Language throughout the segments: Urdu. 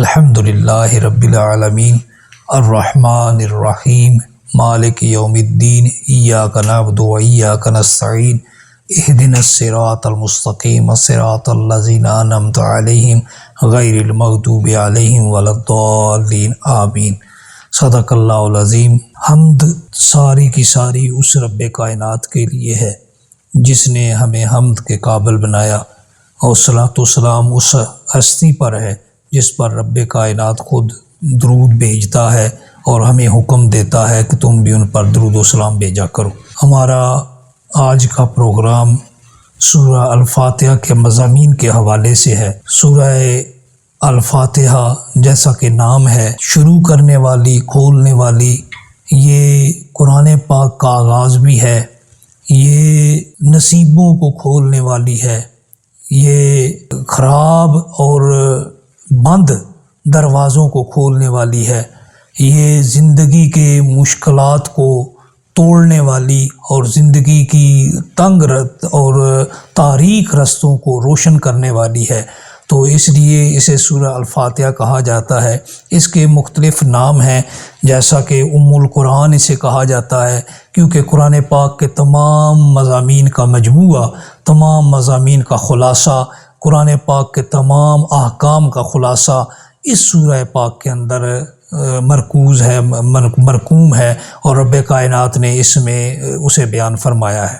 الحمد للہ رب العالمین الرحمن الرحیم مالک یوم الدین ایاک نعبد و ایاک نستعین اہدنا الصراط المستقیم صراط الذین انعمت علیہم غیر المغضوب علیہم ولا الضالین آمین۔ صدق اللہ العظیم۔ حمد ساری کی ساری اس رب کائنات کے لیے ہے جس نے ہمیں حمد کے قابل بنایا، اور صلاۃ و سلام اس ہستی پر ہے جس پر رب کائنات خود درود بھیجتا ہے اور ہمیں حکم دیتا ہے کہ تم بھی ان پر درود و سلام بھیجا کرو۔ ہمارا آج کا پروگرام سورہ الفاتحہ کے مضامین کے حوالے سے ہے۔ سورہ الفاتحہ جیسا کہ نام ہے، شروع کرنے والی، کھولنے والی، یہ قرآن پاک کا آغاز بھی ہے، یہ نصیبوں کو کھولنے والی ہے، یہ خراب اور بند دروازوں کو کھولنے والی ہے، یہ زندگی کے مشکلات کو توڑنے والی اور زندگی کی تنگ اور تاریک رستوں کو روشن کرنے والی ہے۔ تو اس لیے اسے سورہ الفاتحہ کہا جاتا ہے۔ اس کے مختلف نام ہیں، جیسا کہ ام القرآن اسے کہا جاتا ہے، کیونکہ قرآن پاک کے تمام مضامین کا مجموعہ، تمام مضامین کا خلاصہ، قرآن پاک کے تمام احکام کا خلاصہ اس سورہ پاک کے اندر مرکوز ہے، مرقوم ہے، اور رب کائنات نے اس میں اسے بیان فرمایا ہے۔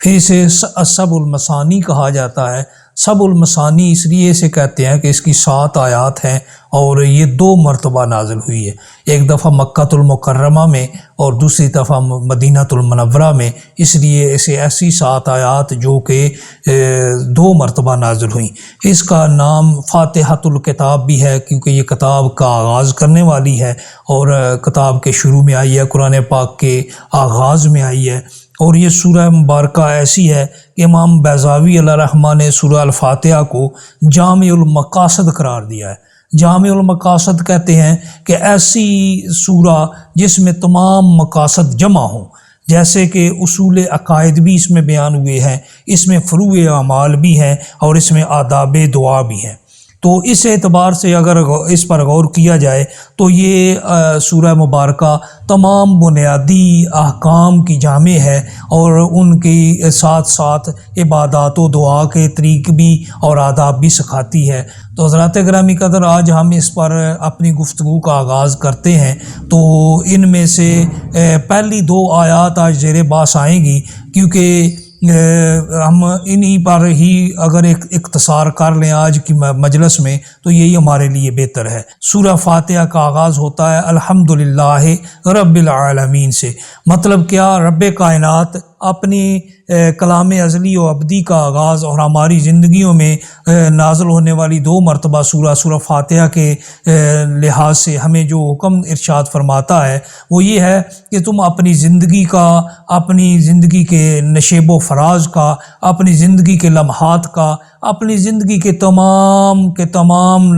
پھر اسے سب المثانی کہا جاتا ہے۔ سب المثانی اس لیے اسے کہتے ہیں کہ اس کی 7 آیات ہیں اور یہ 2 مرتبہ نازل ہوئی ہے، ایک دفعہ مکۃ المکرمہ میں اور دوسری دفعہ مدینہ المنورہ میں، اس لیے اسے ایسی 7 آیات جو کہ 2 مرتبہ نازل ہوئیں۔ اس کا نام فاتحۃ الکتاب بھی ہے، کیونکہ یہ کتاب کا آغاز کرنے والی ہے اور کتاب کے شروع میں آئی ہے، قرآن پاک کے آغاز میں آئی ہے۔ اور یہ سورہ مبارکہ ایسی ہے کہ امام بیضاوی علیہ رحمہ نے سورہ الفاتحہ کو جامع المقاصد قرار دیا ہے۔ جامع المقاصد کہتے ہیں کہ ایسی سورہ جس میں تمام مقاصد جمع ہوں، جیسے کہ اصول عقائد بھی اس میں بیان ہوئے ہیں، اس میں فروع اعمال بھی ہیں اور اس میں آداب دعا بھی ہیں۔ تو اس اعتبار سے اگر اس پر غور کیا جائے تو یہ سورہ مبارکہ تمام بنیادی احکام کی جامع ہے اور ان کی ساتھ ساتھ عبادات و دعا کے طریق بھی اور آداب بھی سکھاتی ہے۔ تو حضرات گرامی قدر، آج ہم اس پر اپنی گفتگو کا آغاز کرتے ہیں۔ تو ان میں سے پہلی 2 آیات آج زیر بحث آئیں گی، کیونکہ ہم انہی پر ہی اگر ایک اختصار کر لیں آج کی مجلس میں تو یہی ہمارے لیے بہتر ہے۔ سورہ فاتحہ کا آغاز ہوتا ہے الحمدللہ رب العالمین سے۔ مطلب کیا؟ رب کائنات اپنی کلام ازلی و ابدی کا آغاز اور ہماری زندگیوں میں نازل ہونے والی 2 مرتبہ سورہ فاتحہ کے لحاظ سے ہمیں جو حکم ارشاد فرماتا ہے وہ یہ ہے کہ تم اپنی زندگی کا، اپنی زندگی کے نشیب و فراز کا، اپنی زندگی کے لمحات کا، اپنی زندگی کے تمام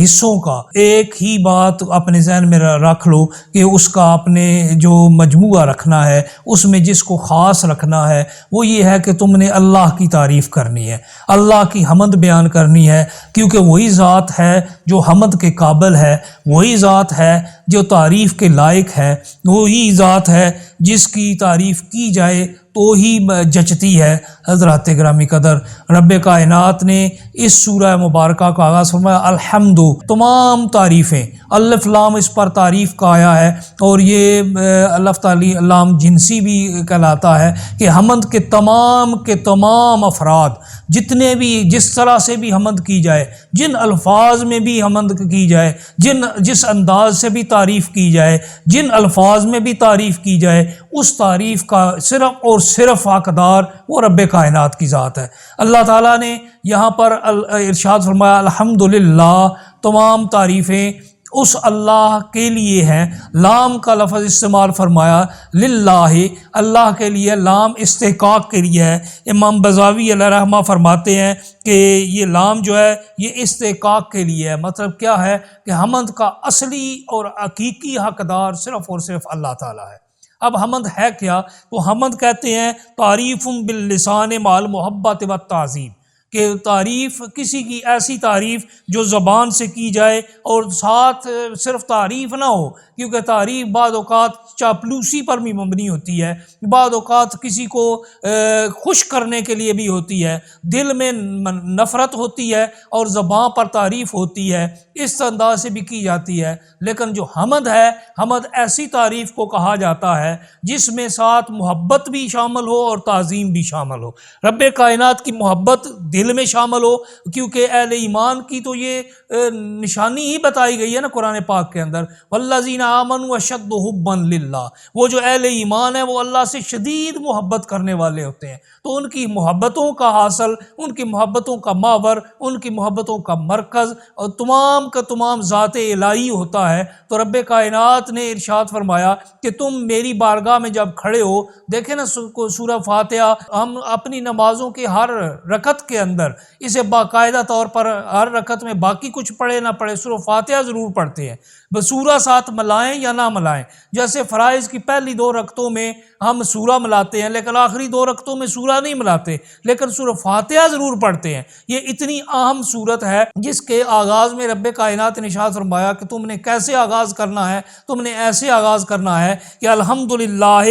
حصوں کا ایک ہی بات اپنے ذہن میں رکھ لو کہ اس کا اپنے جو مجموعہ رکھنا ہے، اس میں جس کو خاص رکھنا ہے وہ یہ ہے کہ تم نے اللہ کی تعریف کرنی ہے، اللہ کی حمد بیان کرنی ہے، کیونکہ وہی ذات ہے جو حمد کے قابل ہے، وہی ذات ہے جو تعریف کے لائق ہے، وہی ذات ہے جس کی تعریف کی جائے تو ہی جچتی ہے۔ حضرات گرامی قدر، رب کائنات نے اس سورہ مبارکہ کا آغاز فرمایا الحمد، تمام تعریفیں، الف لام اس پر تعریف کا آیا ہے، اور یہ الف لام جنسی بھی کہلاتا ہے کہ حمد کے تمام افراد، جتنے بھی، جس طرح سے بھی حمد کی جائے، جن الفاظ میں بھی حمد کی جائے، جس انداز سے بھی تعریف کی جائے، جن الفاظ میں بھی تعریف کی جائے، اس تعریف کا صرف اور صرف حقدار وہ رب کائنات کی ذات ہے۔ اللہ تعالیٰ نے یہاں پر ارشاد فرمایا الحمدللہ، تمام تعریفیں اس اللہ کے لیے ہیں۔ لام کا لفظ استعمال فرمایا للہ، اللہ کے لیے، لام استحقاق کے لیے ہے۔ امام بیضاوی علیہ رحمہ فرماتے ہیں کہ یہ لام جو ہے یہ استحقاق کے لیے ہے۔ مطلب کیا ہے کہ حمد کا اصلی اور حقیقی حقدار صرف اور صرف اللہ تعالیٰ ہے۔ اب حمد ہے کیا؟ تو حمد کہتے ہیں تعریف باللسان مع المحبت والتعظیم، کہ تعریف کسی کی ایسی تعریف جو زبان سے کی جائے اور ساتھ صرف تعریف نہ ہو، کیونکہ تعریف بعض اوقات چاپلوسی پر بھی مبنی ہوتی ہے، بعض اوقات کسی کو خوش کرنے کے لیے بھی ہوتی ہے، دل میں نفرت ہوتی ہے اور زبان پر تعریف ہوتی ہے، اس انداز سے بھی کی جاتی ہے۔ لیکن جو حمد ہے، حمد ایسی تعریف کو کہا جاتا ہے جس میں ساتھ محبت بھی شامل ہو اور تعظیم بھی شامل ہو۔ رب کائنات کی محبت دل میں شامل ہو، کیونکہ اہل ایمان کی تو یہ نشانی ہی بتائی گئی ہے نا قرآن پاک کے اندر، والذین آمنوا اشد حبا للہ، وہ جو اہل ایمان ہیں وہ اللہ سے شدید محبت کرنے والے ہوتے ہیں، تو ان کی محبتوں کا حاصل، ان کی محبتوں کا ماور، ان کی محبتوں کا مرکز اور تمام کا تمام ذات الہی ہوتا ہے۔ تو رب کائنات نے ارشاد فرمایا کہ تم میری بارگاہ میں جب کھڑے ہو، دیکھیں نا سورہ فاتحہ ہم اپنی نمازوں کے ہر رکعت کے اندر اسے باقاعدہ طور پر ہر رکعت میں باقی کچھ پڑھے نہ پڑھے سورہ فاتحہ ضرور پڑھتے ہیں، بس سورہ ساتھ ملائیں یا نہ ملائیں۔ جیسے فرائض کی پہلی 2 رکعتوں میں ہم سورہ ملاتے ہیں لیکن آخری 2 رکعتوں میں سورہ نہیں ملاتے، لیکن سورہ فاتحہ ضرور پڑھتے ہیں۔ یہ اتنی اہم سورت ہے جس کے آغاز میں رب کائنات نے ارشاد فرمایا کہ تم نے کیسے آغاز کرنا ہے، تم نے ایسے آغاز کرنا ہے کہ الحمدللہ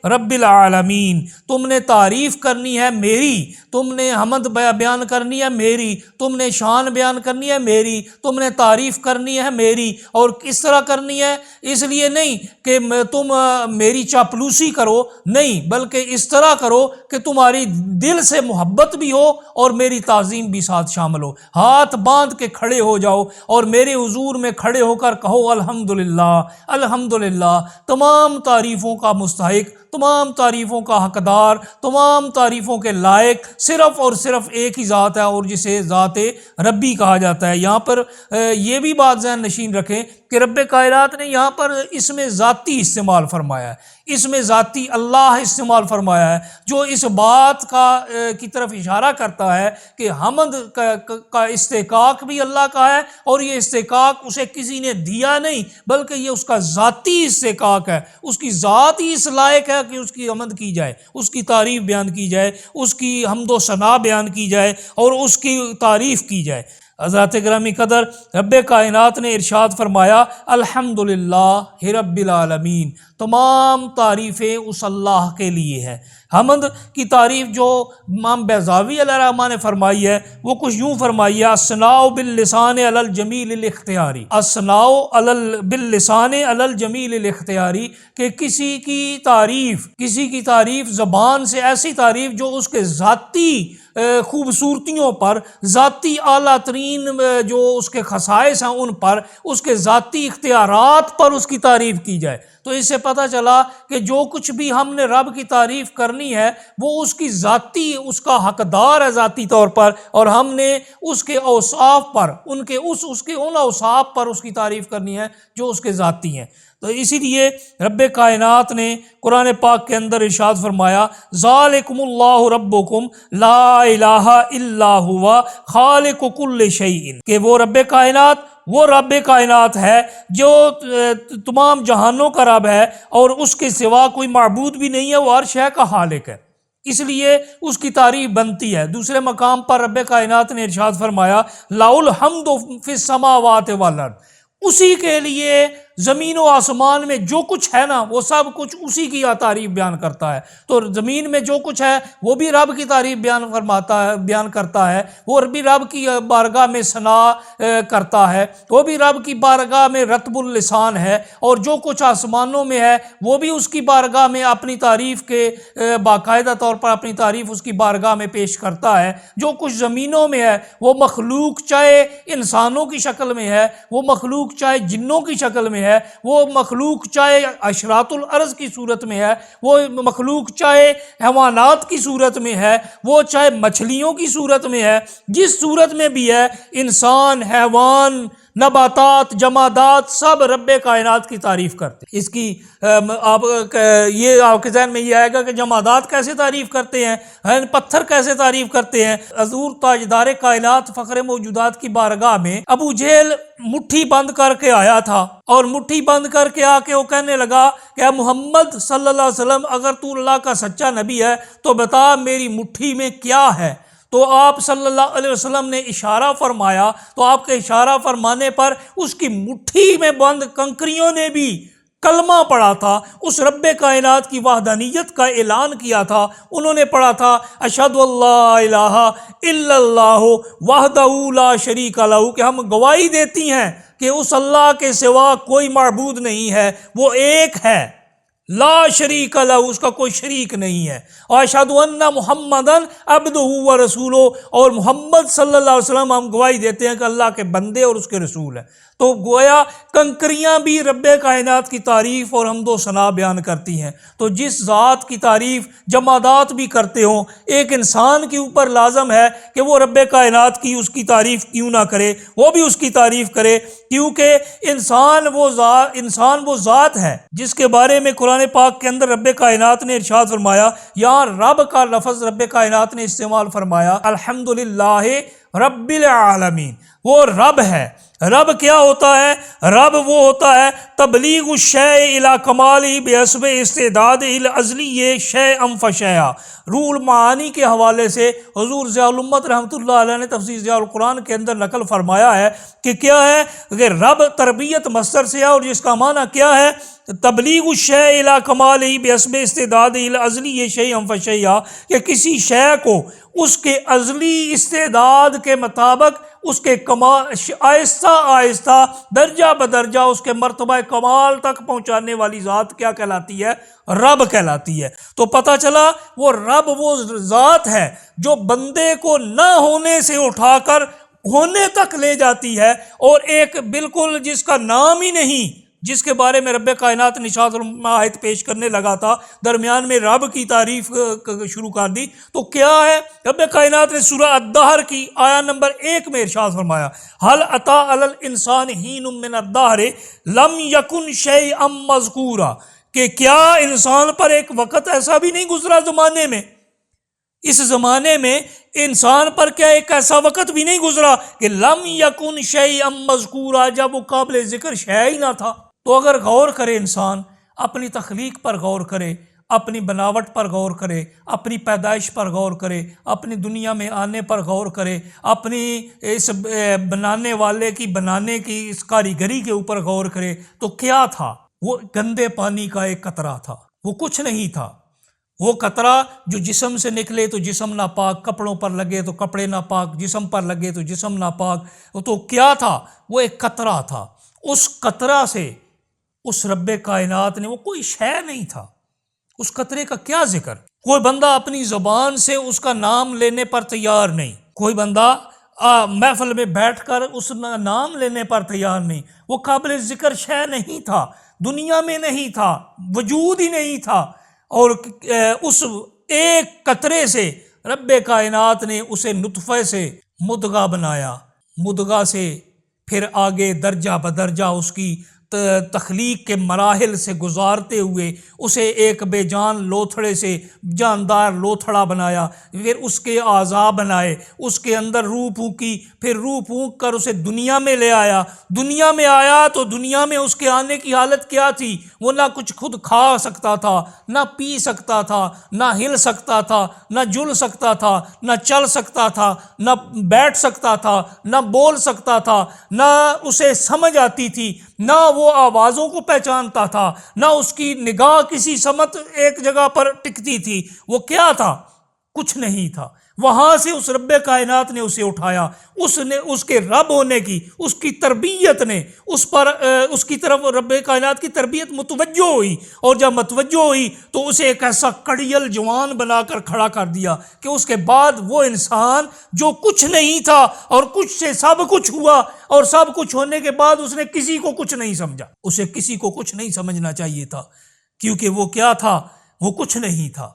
رب العالمین، تم نے تعریف کرنی ہے میری، تم نے حمد بیان کرنی ہے میری، تم نے شان بیان کرنی ہے میری، تم نے تعریف کرنی ہے میری۔ اور کس طرح کرنی ہے؟ اس لیے نہیں کہ تم میری چاپلوسی کرو، نہیں، بلکہ اس طرح کرو کہ تمہاری دل سے محبت بھی ہو اور میری تعظیم بھی ساتھ شامل ہو۔ ہاتھ باندھ کے کھڑے ہو جاؤ اور میرے حضور میں کھڑے ہو کر کہو الحمدللہ، الحمدللہ، تمام تعریفوں کا مستحق، تمام تعریفوں کا حقدار، تمام تعریفوں کے لائق صرف اور صرف ایک ہی ذات ہے اور جسے ذات ربی کہا جاتا ہے۔ یہاں پر یہ بھی بات ذہن نشین رکھیں کہ رب کائنات نے یہاں پر اسم ذاتی استعمال فرمایا ہے، اسم ذاتی اللہ استعمال فرمایا ہے، جو اس بات کی طرف اشارہ کرتا ہے کہ حمد کا استحقاق بھی اللہ کا ہے، اور یہ استحقاق اسے کسی نے دیا نہیں بلکہ یہ اس کا ذاتی استحقاق ہے، اس کی ذات ہی اس لائق ہے کہ اس کی حمد کی جائے، اس کی تعریف بیان کی جائے، اس کی حمد و ثنا بیان کی جائے اور اس کی تعریف کی جائے۔ حضرات گرامی قدر، رب کائنات نے ارشاد فرمایا الحمدللہ رب العالمین، تمام تعریفیں اس اللہ کے لیے ہیں۔ حمد کی تعریف جو امام بیضاوی علیہ الرحمہ نے فرمائی ہے وہ کچھ یوں فرمائی ہے، الثناء باللسان علی الجمیل الاختیاری، الثناء باللسان علی الجمیل الاختیاری، کہ کسی کی تعریف زبان سے، ایسی تعریف جو اس کے ذاتی خوبصورتیوں پر، ذاتی اعلیٰ ترین جو اس کے خصائص ہیں ان پر، اس کے ذاتی اختیارات پر اس کی تعریف کی جائے۔ تو اس سے پتہ چلا کہ جو کچھ بھی ہم نے رب کی تعریف کرنی ہے وہ اس کی ذاتی، اس کا حقدار ہے ذاتی طور پر، اور ہم نے اس کے اوصاف پر، اس کے ان اوصاف پر اس کی تعریف کرنی ہے جو اس کے ذاتی ہیں۔ تو اسی لیے رب کائنات نے قرآن پاک کے اندر ارشاد فرمایا ذالکم اللہ ربکم لا الہ الا ہوا خالق کل شیء، کہ وہ رب کائنات ہے جو تمام جہانوں کا رب ہے اور اس کے سوا کوئی معبود بھی نہیں ہے، وہ ہر شے کا خالق ہے، اس لیے اس کی تعریف بنتی ہے۔ دوسرے مقام پر رب کائنات نے ارشاد فرمایا لہ الحمد فی السماوات والارض، اسی کے لیے زمین و آسمان میں جو کچھ ہے نا وہ سب کچھ اسی کی تعریف بیان کرتا ہے۔ تو زمین میں جو کچھ ہے وہ بھی رب کی تعریف بیان کرتا ہے، وہ بھی رب کی بارگاہ میں ثنا کرتا ہے، وہ بھی رب کی بارگاہ میں رطب اللسان ہے، اور جو کچھ آسمانوں میں ہے وہ بھی اس کی بارگاہ میں اپنی تعریف کے باقاعدہ طور پر اپنی تعریف اس کی بارگاہ میں پیش کرتا ہے۔ جو کچھ زمینوں میں ہے وہ مخلوق چاہے انسانوں کی شکل میں ہے، وہ مخلوق چاہے جنوں کی شکل میں ہے، وہ مخلوق چاہے اشراط الارض کی صورت میں ہے، وہ مخلوق چاہے حیوانات کی صورت میں ہے، وہ چاہے مچھلیوں کی صورت میں ہے، جس صورت میں بھی ہے، انسان، حیوان، نباتات، جمادات سب رب کائنات کی تعریف کرتے ہیں۔ اس کی آپ کے ذہن میں یہ آئے گا کہ جمادات کیسے تعریف کرتے ہیں، پتھر کیسے تعریف کرتے ہیں۔ حضور تاجدار کائنات فخر موجودات کی بارگاہ میں ابو جہل مٹھی بند کر کے آیا تھا، اور مٹھی بند کر کے آ کے وہ کہنے لگا کہ اے محمد صلی اللہ علیہ وسلم، اگر تو اللہ کا سچا نبی ہے تو بتا میری مٹھی میں کیا ہے۔ تو آپ صلی اللہ علیہ وسلم نے اشارہ فرمایا، تو آپ کے اشارہ فرمانے پر اس کی مٹھی میں بند کنکریوں نے بھی کلمہ پڑھا تھا، اس رب کائنات کی وحدانیت کا اعلان کیا تھا۔ انہوں نے پڑھا تھا اشہد اللہ الہ الا اللہ وحدہ لا شریک لہ، کہ ہم گواہی دیتی ہیں کہ اس اللہ کے سوا کوئی معبود نہیں ہے، وہ ایک ہے، لا شریک لہ، اس کا کوئی شریک نہیں ہے، اور اشہد ان محمدن عبدہ و رسولہ، اور محمد صلی اللہ علیہ وسلم ہم گواہی دیتے ہیں کہ اللہ کے بندے اور اس کے رسول ہیں۔ تو گویا کنکریاں بھی رب کائنات کی تعریف اور حمد و ثنا بیان کرتی ہیں۔ تو جس ذات کی تعریف جمادات بھی کرتے ہوں، ایک انسان کے اوپر لازم ہے کہ وہ رب کائنات کی اس کی تعریف کیوں نہ کرے، وہ بھی اس کی تعریف کرے، کیونکہ انسان وہ ذات ہے جس کے بارے میں قرآن پاک کے اندر رب کائنات نے ارشاد فرمایا، یہاں رب کا لفظ رب کائنات نے استعمال فرمایا، الحمدللہ رب العالمین، وہ رب ہے۔ رب کیا ہوتا ہے؟ رب وہ ہوتا ہے تبلیغ الشیء الی کمالہ بحسب استعدادہ الازلی شیئا فشیئا۔ روح المعانی کے حوالے سے حضور ضیاء الامت رحمۃ اللہ علیہ نے تفسیر ضیاء القرآن کے اندر نقل فرمایا ہے کہ کیا ہے کہ رب تربیت مصدر سے ہے، اور جس کا معنی کیا ہے؟ تبلیغ الشیء الی کمالہ بحسب استعدادہ الازلی شیئا فشیئا، کہ کسی شے کو اس کے ازلی استعداد کے مطابق اس کے کمال آہستہ آہستہ درجہ بدرجہ اس کے مرتبہ کمال تک پہنچانے والی ذات کیا کہلاتی ہے؟ رب کہلاتی ہے۔ تو پتہ چلا وہ رب وہ ذات ہے جو بندے کو نہ ہونے سے اٹھا کر ہونے تک لے جاتی ہے، اور ایک بالکل جس کا نام ہی نہیں، جس کے بارے میں رب کائنات نشاط آیت پیش کرنے لگا تھا، درمیان میں رب کی تعریف شروع کر دی۔ تو کیا ہے؟ رب کائنات نے سورہ الدہر کی آیا نمبر 1 میں ارشاد فرمایا، هل اتی علی الانسان حین من الدہر لم یکن شیئا مذکورا، کہ کیا انسان پر ایک وقت ایسا بھی نہیں گزرا زمانے میں، اس زمانے میں انسان پر کیا ایک ایسا وقت بھی نہیں گزرا کہ لم یکن شیئا مذکورا، جب وہ قابل ذکر شے ہی نہ تھا۔ تو اگر غور کرے انسان، اپنی تخلیق پر غور کرے، اپنی بناوٹ پر غور کرے، اپنی پیدائش پر غور کرے، اپنی دنیا میں آنے پر غور کرے، اپنی اس بنانے والے کی بنانے کی اس کاریگری کے اوپر غور کرے، تو کیا تھا؟ وہ گندے پانی کا ایک قطرہ تھا، وہ کچھ نہیں تھا۔ وہ قطرہ جو جسم سے نکلے تو جسم ناپاک، کپڑوں پر لگے تو کپڑے ناپاک، جسم پر لگے تو جسم ناپاک، تو کیا تھا؟ وہ ایک قطرہ تھا۔ اس قطرہ سے اس رب کائنات نے، وہ کوئی شے نہیں تھا، اس قطرے کا کیا ذکر؟ کوئی بندہ اپنی زبان سے اس کا نام لینے پر تیار نہیں، کوئی بندہ محفل میں بیٹھ کر اس نام لینے پر تیار نہیں، وہ قابل ذکر شے نہیں تھا، دنیا میں نہیں تھا، وجود ہی نہیں تھا، اور اس ایک قطرے سے رب کائنات نے اسے نطفے سے مدغہ بنایا، مدغہ سے پھر آگے درجہ بدرجہ اس کی تخلیق کے مراحل سے گزارتے ہوئے اسے ایک بے جان لوتھڑے سے جاندار لوتھڑا بنایا، پھر اس کے اعضاء بنائے، اس کے اندر روح پھونکی، پھر روح پھونک کر اسے دنیا میں لے آیا۔ دنیا میں آیا تو دنیا میں اس کے آنے کی حالت کیا تھی؟ وہ نہ کچھ خود کھا سکتا تھا، نہ پی سکتا تھا، نہ ہل سکتا تھا، نہ جل سکتا تھا، نہ چل سکتا تھا، نہ بیٹھ سکتا تھا، نہ بول سکتا تھا، نہ اسے سمجھ آتی تھی، نہ وہ آوازوں کو پہچانتا تھا، نہ اس کی نگاہ کسی سمت ایک جگہ پر ٹکتی تھی۔ وہ کیا تھا؟ کچھ نہیں تھا۔ وہاں سے اس رب کائنات نے اسے اٹھایا، اس نے اس کے رب ہونے کی، اس کی تربیت نے اس پر اس کی طرف رب کائنات کی تربیت متوجہ ہوئی، اور جب متوجہ ہوئی تو اسے ایک ایسا کڑیل جوان بنا کر کھڑا کر دیا کہ اس کے بعد وہ انسان جو کچھ نہیں تھا اور کچھ سے سب کچھ ہوا، اور سب کچھ ہونے کے بعد اس نے کسی کو کچھ نہیں سمجھا۔ اسے کسی کو کچھ نہیں سمجھنا چاہیے تھا، کیونکہ وہ کیا تھا؟ وہ کچھ نہیں تھا۔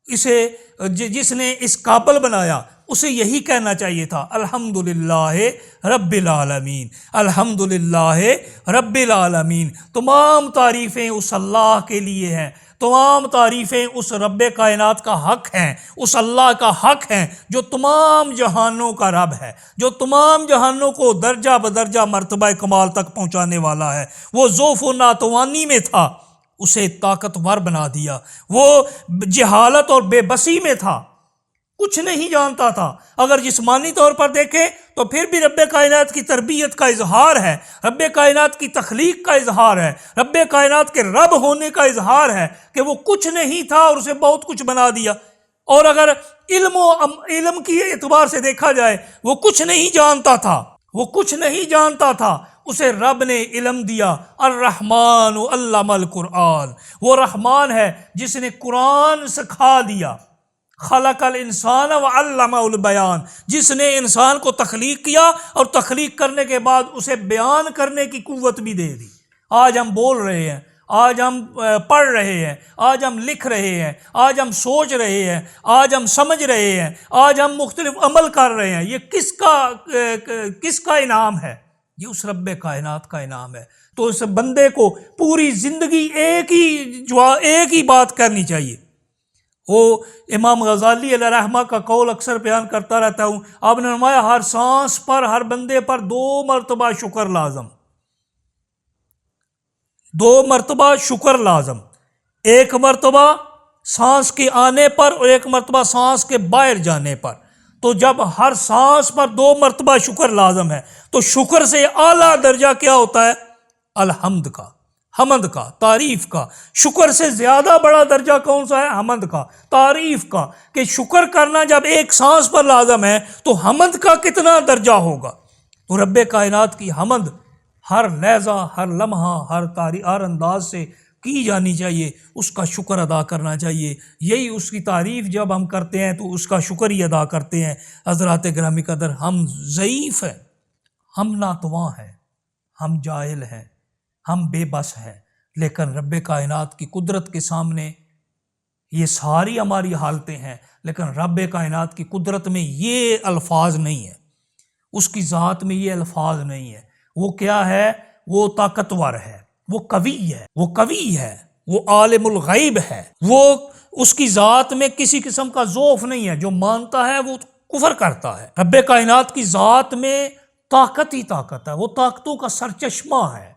اسے جس نے اس قابل بنایا اسے یہی کہنا چاہیے تھا، الحمدللہ رب العالمین، الحمدللہ رب العالمین۔ تمام تعریفیں اس اللہ کے لیے ہیں، تمام تعریفیں اس رب کائنات کا حق ہیں، اس اللہ کا حق ہیں جو تمام جہانوں کا رب ہے، جو تمام جہانوں کو درجہ بدرجہ مرتبہ کمال تک پہنچانے والا ہے۔ وہ ضعف و ناتوانی میں تھا، اسے طاقتور بنا دیا۔ وہ جہالت اور بے بسی میں تھا، کچھ نہیں جانتا تھا۔ اگر جسمانی طور پر دیکھیں تو پھر بھی رب کائنات کی تربیت کا اظہار ہے، رب کائنات کی تخلیق کا اظہار ہے، رب کائنات کے رب ہونے کا اظہار ہے کہ وہ کچھ نہیں تھا اور اسے بہت کچھ بنا دیا۔ اور اگر علم کی اعتبار سے دیکھا جائے، وہ کچھ نہیں جانتا تھا، وہ کچھ نہیں جانتا تھا، اسے رب نے علم دیا۔ الرحمن علم القرآن، وہ رحمان ہے جس نے قرآن سکھا دیا۔ خلق الانسان وعلمہ البیان، جس نے انسان کو تخلیق کیا اور تخلیق کرنے کے بعد اسے بیان کرنے کی قوت بھی دے دی۔ آج ہم بول رہے ہیں، آج ہم پڑھ رہے ہیں، آج ہم لکھ رہے ہیں، آج ہم سوچ رہے ہیں، آج ہم سمجھ رہے ہیں، آج ہم مختلف عمل کر رہے ہیں۔ یہ کس کا انعام ہے؟ یہ اس رب کائنات کا انعام ہے۔ تو اس بندے کو پوری زندگی ایک ہی بات کرنی چاہیے۔ وہ امام غزالی علیہ رحمہ کا قول اکثر بیان کرتا رہتا ہوں، آپ نے فرمایا ہر سانس پر، ہر بندے پر 2 مرتبہ شکر لازم، 2 مرتبہ شکر لازم، 1 مرتبہ سانس کے آنے پر اور 1 مرتبہ سانس کے باہر جانے پر۔ تو جب ہر سانس پر 2 مرتبہ شکر لازم ہے تو شکر سے اعلیٰ درجہ کیا ہوتا ہے؟ الحمد کا، حمد کا، تعریف کا۔ شکر سے زیادہ بڑا درجہ کون سا ہے؟ حمد کا، تعریف کا۔ کہ شکر کرنا جب 1 سانس پر لازم ہے تو حمد کا کتنا درجہ ہوگا؟ تو رب کائنات کی حمد ہر لحظہ، ہر لمحہ، ہر انداز سے کی جانی چاہیے، اس کا شکر ادا کرنا چاہیے۔ یہی اس کی تعریف جب ہم کرتے ہیں تو اس کا شکر ہی ادا کرتے ہیں۔ حضرات گرامی قدر، ہم ضعیف ہیں، ہم ناتواں ہیں، ہم جاہل ہیں، ہم بے بس ہیں، لیکن رب کائنات کی قدرت کے سامنے یہ ساری ہماری حالتیں ہیں، لیکن رب کائنات کی قدرت میں یہ الفاظ نہیں ہیں، اس کی ذات میں یہ الفاظ نہیں ہیں۔ وہ کیا ہے؟ وہ طاقتور ہے، وہ قوی ہے، وہ عالم الغیب ہے۔ وہ اس کی ذات میں کسی قسم کا ضعف نہیں ہے، جو مانتا ہے وہ کفر کرتا ہے۔ رب کائنات کی ذات میں طاقت ہی طاقت ہے، وہ طاقتوں کا سرچشمہ ہے،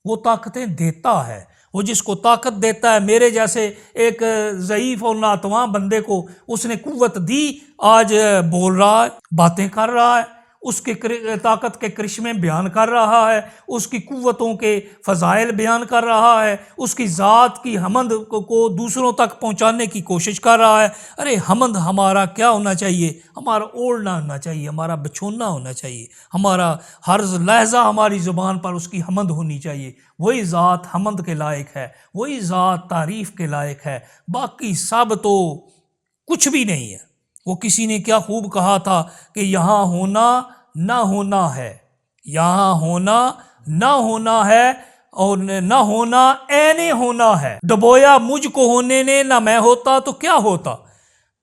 وہ طاقتیں دیتا ہے۔ وہ جس کو طاقت دیتا ہے، میرے جیسے ایک ضعیف اور ناتواں بندے کو اس نے قوت دی، آج بول رہا ہے، باتیں کر رہا ہے، اس کے طاقت کے کرشمے بیان کر رہا ہے، اس کی قوتوں کے فضائل بیان کر رہا ہے، اس کی ذات کی حمد کو دوسروں تک پہنچانے کی کوشش کر رہا ہے۔ ارے حمد ہمارا کیا ہونا چاہیے؟ ہمارا اوڑھنا ہونا چاہیے، ہمارا بچھونا ہونا چاہیے، ہمارا ہر لحظہ ہماری زبان پر اس کی حمد ہونی چاہیے۔ وہی ذات حمد کے لائق ہے، وہی ذات تعریف کے لائق ہے، باقی سب تو کچھ بھی نہیں ہے۔ وہ کسی نے کیا خوب کہا تھا کہ یہاں ہونا نہ ہونا ہے، یہاں ہونا نہ ہونا ہے، اور نہ ہونا عین ہونا ہے۔ ڈبویا مجھ کو ہونے نے، نہ میں ہوتا تو کیا ہوتا؟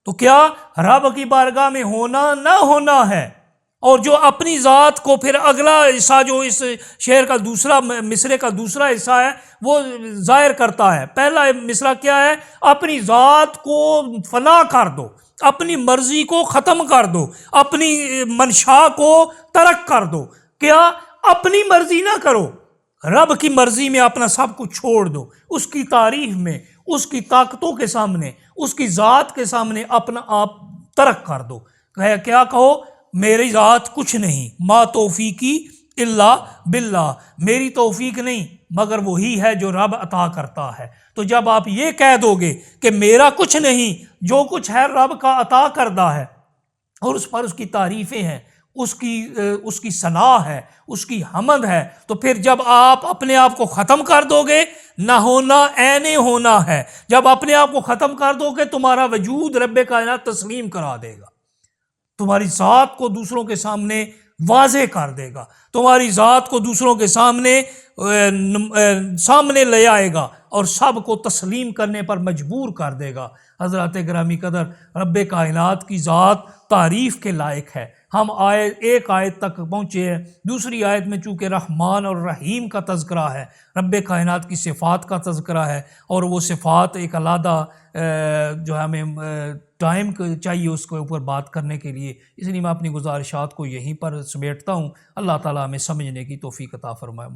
تو کیا رب کی بارگاہ میں ہونا نہ ہونا ہے؟ اور جو اپنی ذات کو پھر اگلا حصہ جو اس شعر کا دوسرا مصرے کا دوسرا حصہ ہے وہ ظاہر کرتا ہے۔ پہلا مصرع کیا ہے؟ اپنی ذات کو فنا کر دو، اپنی مرضی کو ختم کر دو، اپنی منشا کو ترک کر دو۔ کیا؟ اپنی مرضی نہ کرو، رب کی مرضی میں اپنا سب کچھ چھوڑ دو، اس کی تعریف میں، اس کی طاقتوں کے سامنے، اس کی ذات کے سامنے اپنا آپ ترک کر دو۔ کیا کہو؟ میری ذات کچھ نہیں، ما توفیقی الا باللہ، میری توفیق نہیں مگر وہی ہے جو رب عطا کرتا ہے۔ تو جب آپ یہ کہہ دو گے کہ میرا کچھ نہیں، جو کچھ ہے رب کا عطا کردہ ہے، اور اس پر اس کی تعریفیں ہیں، اس کی ثنا ہے، اس کی حمد ہے، تو پھر جب آپ اپنے آپ کو ختم کر دو گے، نہ ہونا عین ہونا ہے۔ جب اپنے آپ کو ختم کر دو گے، تمہارا وجود رب کائنات تسلیم کرا دے گا، تمہاری ذات کو دوسروں کے سامنے واضح کر دے گا، تمہاری ذات کو دوسروں کے سامنے لے آئے گا اور سب کو تسلیم کرنے پر مجبور کر دے گا۔ حضرات گرامی قدر، رب کائنات کی ذات تعریف کے لائق ہے۔ ہم ایک آیت تک پہنچے ہیں، دوسری آیت میں چونکہ رحمان اور رحیم کا تذکرہ ہے، رب کائنات کی صفات کا تذکرہ ہے، اور وہ صفات ایک علیحدہ جو ہے ہمیں ٹائم چاہیے اس کے اوپر بات کرنے کے لیے، اس لیے میں اپنی گزارشات کو یہیں پر سمیٹتا ہوں۔ اللہ تعالیٰ ہمیں سمجھنے کی توفیق عطا فرمائے۔